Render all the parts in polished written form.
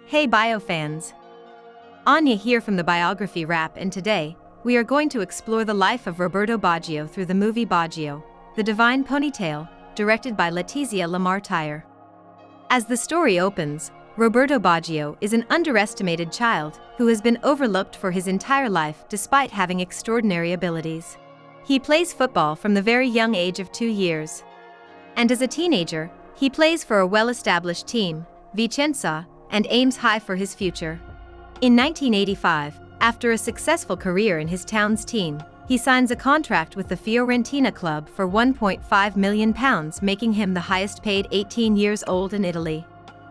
Hey bio fans! Anya here from the Biography Wrap, and today, we are going to explore the life of Roberto Baggio through the movie Baggio, The Divine Ponytail, directed by Letizia Lamartire. As the story opens, Roberto Baggio is an underestimated child who has been overlooked for his entire life despite having extraordinary abilities. He plays football from the very young age of 2 years. And as a teenager, he plays for a well-established team, Vicenza, and aims high for his future. In 1985, after a successful career in his town's team, he signs a contract with the Fiorentina club for £1.5 million, making him the highest-paid 18 years old in Italy.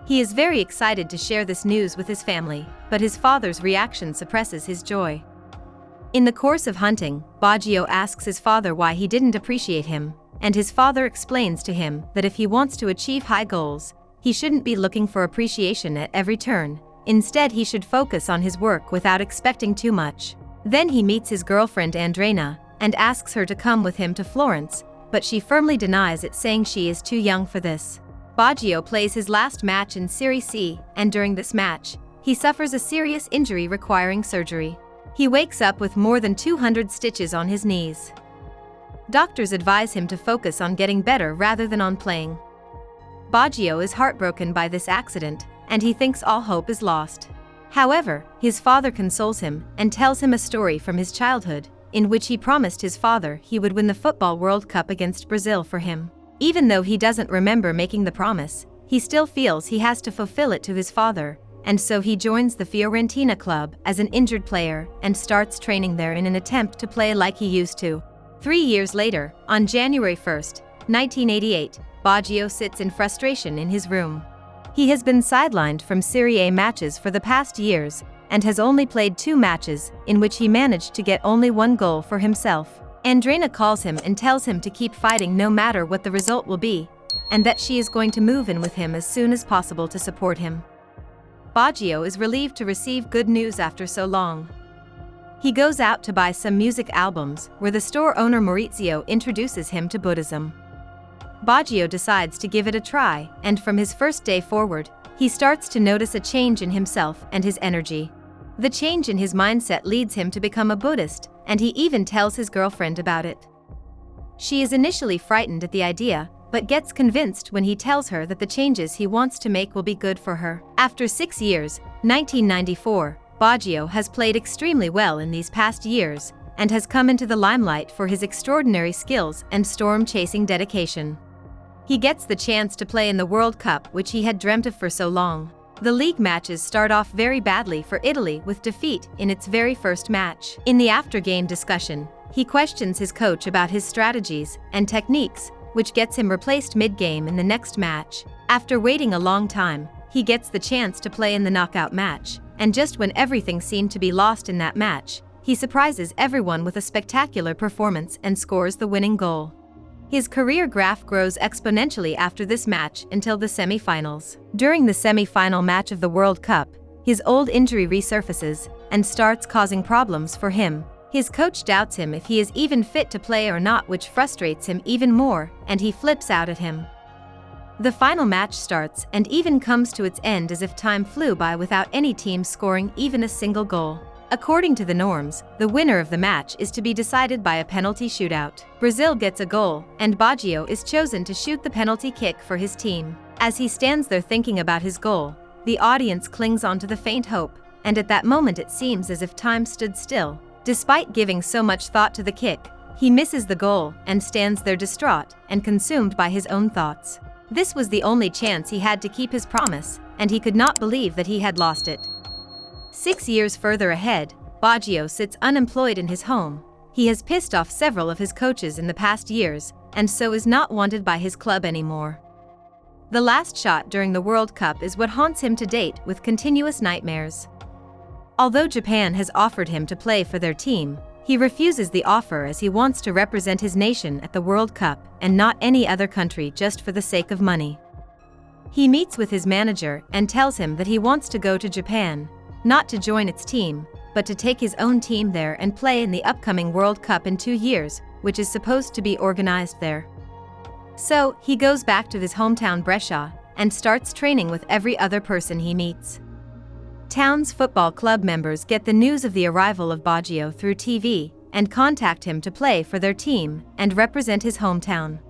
He is very excited to share this news with his family, but his father's reaction suppresses his joy. In the course of hunting, Baggio asks his father why he didn't appreciate him, and his father explains to him that if he wants to achieve high goals, he shouldn't be looking for appreciation at every turn. Instead, he should focus on his work without expecting too much. Then he meets his girlfriend Andrea and asks her to come with him to Florence, but she firmly denies it, saying she is too young for this. Baggio plays his last match in Serie C, and during this match, he suffers a serious injury requiring surgery. He wakes up with more than 200 stitches on his knees. Doctors advise him to focus on getting better rather than on playing. Baggio is heartbroken by this accident, and he thinks all hope is lost. However, his father consoles him and tells him a story from his childhood, in which he promised his father he would win the Football World Cup against Brazil for him. Even though he doesn't remember making the promise, he still feels he has to fulfill it to his father, and so he joins the Fiorentina club as an injured player and starts training there in an attempt to play like he used to. 3 years later, on January 1, 1988, Baggio sits in frustration in his room. He has been sidelined from Serie A matches for the past years and has only played 2 matches, in which he managed to get only 1 goal for himself. Andrea calls him and tells him to keep fighting no matter what the result will be, and that she is going to move in with him as soon as possible to support him. Baggio is relieved to receive good news after so long. He goes out to buy some music albums, where the store owner Maurizio introduces him to Buddhism. Baggio decides to give it a try, and from his first day forward, he starts to notice a change in himself and his energy. The change in his mindset leads him to become a Buddhist, and he even tells his girlfriend about it. She is initially frightened at the idea, but gets convinced when he tells her that the changes he wants to make will be good for her. After 6 years, 1994, Baggio has played extremely well in these past years, and has come into the limelight for his extraordinary skills and storm-chasing dedication. He gets the chance to play in the World Cup, which he had dreamt of for so long. The league matches start off very badly for Italy, with defeat in its very first match. In the after-game discussion, he questions his coach about his strategies and techniques, which gets him replaced mid-game in the next match. After waiting a long time, he gets the chance to play in the knockout match, and just when everything seemed to be lost in that match, he surprises everyone with a spectacular performance and scores the winning goal. His career graph grows exponentially after this match until the semi-finals. During the semi-final match of the World Cup, his old injury resurfaces and starts causing problems for him. His coach doubts him if he is even fit to play or not, which frustrates him even more, and he flips out at him. The final match starts and even comes to its end as if time flew by without any team scoring even a single goal. According to the norms, the winner of the match is to be decided by a penalty shootout. Brazil gets a goal, and Baggio is chosen to shoot the penalty kick for his team. As he stands there thinking about his goal, the audience clings onto the faint hope, and at that moment it seems as if time stood still. Despite giving so much thought to the kick, he misses the goal and stands there distraught and consumed by his own thoughts. This was the only chance he had to keep his promise, and he could not believe that he had lost it. 6 years further ahead, Baggio sits unemployed in his home. He has pissed off several of his coaches in the past years, and so is not wanted by his club anymore. The last shot during the World Cup is what haunts him to date, with continuous nightmares. Although Japan has offered him to play for their team, he refuses the offer as he wants to represent his nation at the World Cup and not any other country just for the sake of money. He meets with his manager and tells him that he wants to go to Japan, not to join its team, but to take his own team there and play in the upcoming World Cup in 2 years, which is supposed to be organized there. So, he goes back to his hometown Brescia and starts training with every other person he meets. Town's football club members get the news of the arrival of Baggio through TV and contact him to play for their team and represent his hometown.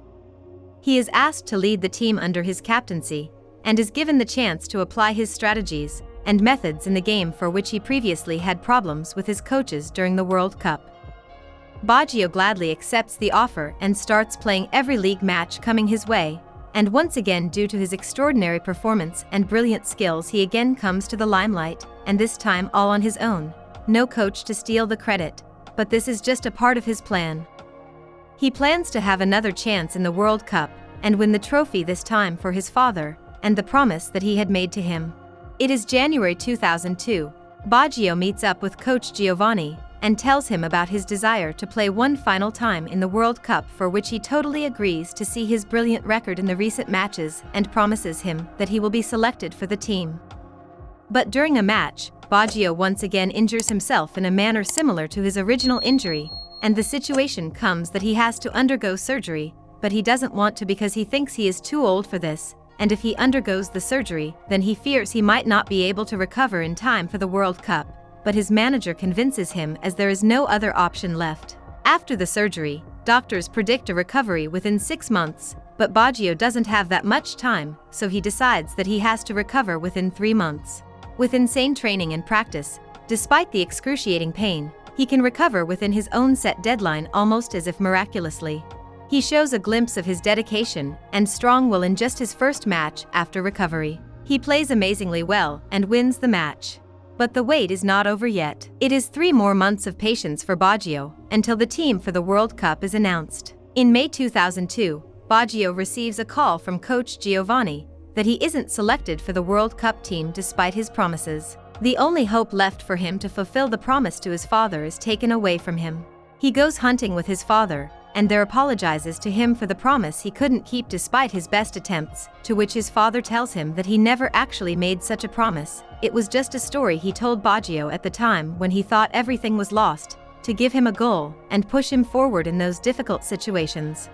He is asked to lead the team under his captaincy and is given the chance to apply his strategies and methods in the game for which he previously had problems with his coaches during the World Cup. Baggio gladly accepts the offer and starts playing every league match coming his way, and once again, due to his extraordinary performance and brilliant skills, he again comes to the limelight, and this time all on his own. No coach to steal the credit, but this is just a part of his plan. He plans to have another chance in the World Cup and win the trophy, this time for his father and the promise that he had made to him. It is January 2002. Baggio meets up with coach Giovanni and tells him about his desire to play one final time in the World Cup, for which he totally agrees to see his brilliant record in the recent matches and promises him that he will be selected for the team. But during a match, Baggio once again injures himself in a manner similar to his original injury, and the situation comes that he has to undergo surgery, but he doesn't want to because he thinks he is too old for this, and if he undergoes the surgery, then he fears he might not be able to recover in time for the World Cup. But his manager convinces him, as there is no other option left. After the surgery, doctors predict a recovery within 6 months, but Baggio doesn't have that much time, so he decides that he has to recover within 3 months. With insane training and practice, despite the excruciating pain, he can recover within his own set deadline, almost as if miraculously. He shows a glimpse of his dedication and strong will in just his first match after recovery. He plays amazingly well and wins the match. But the wait is not over yet. It is 3 more months of patience for Baggio until the team for the World Cup is announced. In May 2002, Baggio receives a call from coach Giovanni that he isn't selected for the World Cup team despite his promises. The only hope left for him to fulfill the promise to his father is taken away from him. He goes hunting with his father, and there apologizes to him for the promise he couldn't keep despite his best attempts, to which his father tells him that he never actually made such a promise. It was just a story he told Baggio at the time when he thought everything was lost, to give him a goal and push him forward in those difficult situations.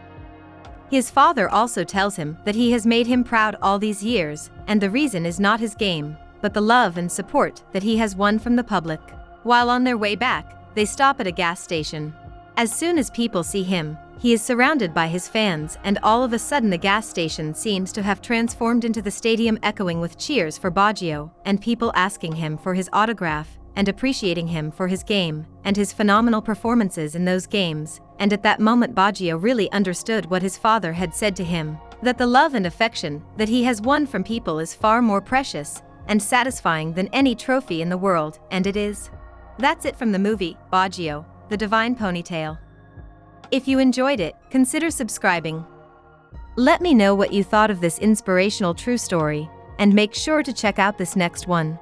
His father also tells him that he has made him proud all these years, and the reason is not his game, but the love and support that he has won from the public. While on their way back, they stop at a gas station. As soon as people see him, he is surrounded by his fans, and all of a sudden the gas station seems to have transformed into the stadium, echoing with cheers for Baggio and people asking him for his autograph and appreciating him for his game and his phenomenal performances in those games. And at that moment Baggio really understood what his father had said to him, that the love and affection that he has won from people is far more precious and satisfying than any trophy in the world, and it is. That's it from the movie, Baggio, The Divine Ponytail. If you enjoyed it, consider subscribing. Let me know what you thought of this inspirational true story, and make sure to check out this next one.